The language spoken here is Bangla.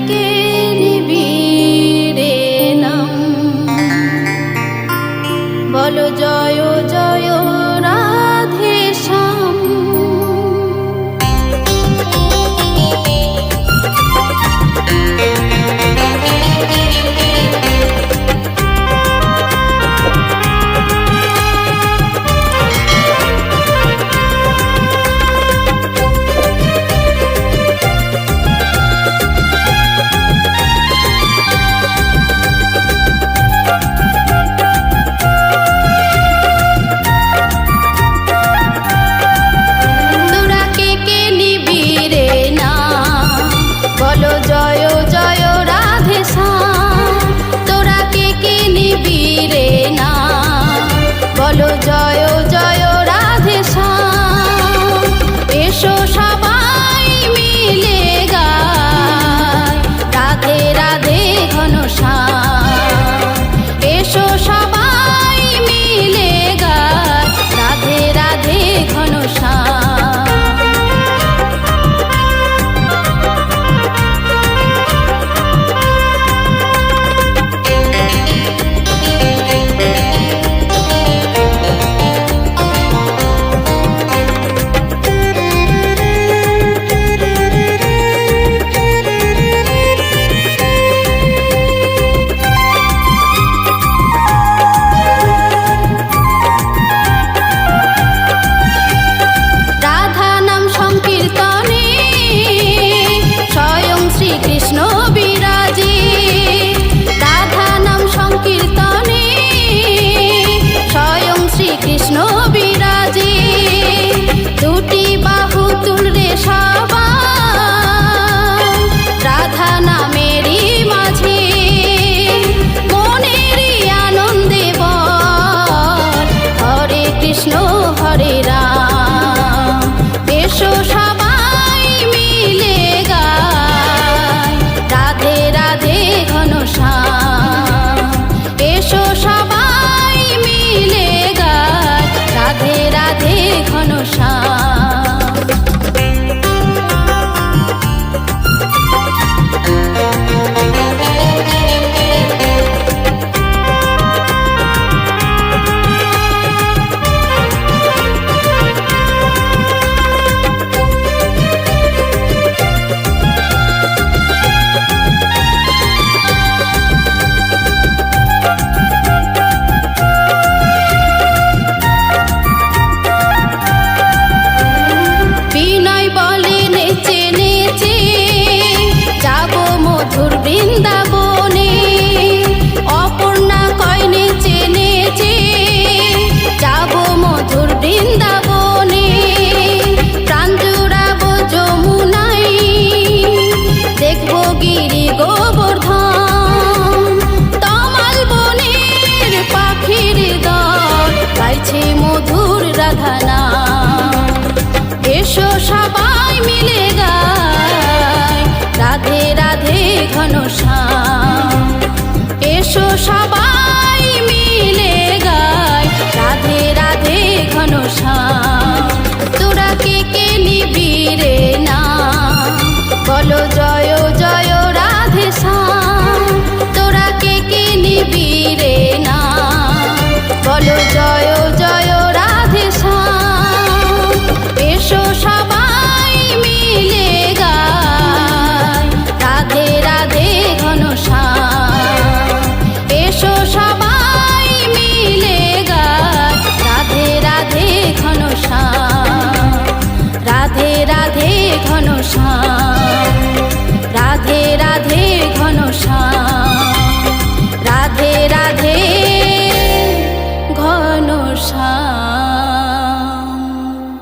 কে নিবিড়ে নাম, বলো জয় জয় রাধে শ্যাম। জয় জয় রাধে শ্যাম, এসো সবাই মিলে গাই রাধে রাধে ঘন শ্যাম। এসো সবাই মিলে গাই রাধে রাধে ঘন শ্যাম। কৃষ্ণ বিরাজে, রাধা নাম সংকীর্তনে স্বয়ং শ্রীকৃষ্ণ বিরাজে। দুটি বাহু তুলরে সবাই রাধা নামেরই মাঝে, মনেরই আনন্দে বল হরে কৃষ্ণ হরে রাম। এসো সবাই মিলে গাই রাধে রাধে ঘন শ্যাম। এসো সবাই মিলে গাই রাধে রাধে ঘন শ্যাম। বৃন্দাবনে অপর্ণা কয় নেচে নেচে যাব মধুর বৃন্দাবনে। প্রাণ জুড়াবো যমুনাই, দেখবো গিরি গোবর্ধন। তমাল বনের পাখির দল গাইছে মধুর রাধা নাম। এসো সবাই মিলে গাই রাধে রাধে ঘন শ্যাম। এসো সবাই মিলে গাই রাধে রাধে ঘন শ্যাম। তোরা কে নিবিড়ে নাম, বলো জয় জয় রাধে শ্যাম। তোরা কে নিবিড়ে নাম, বলো জয় জয় রাধে শ্যাম। এসো সবাই মিলে গাই রাধে রাধে ঘন শ্যাম। এসো সবাই মিলে গাই রাধে রাধে ঘন শ্যাম। রাধে রাধে ঘন শ্যাম, রাধে রাধে ঘন শ্যাম।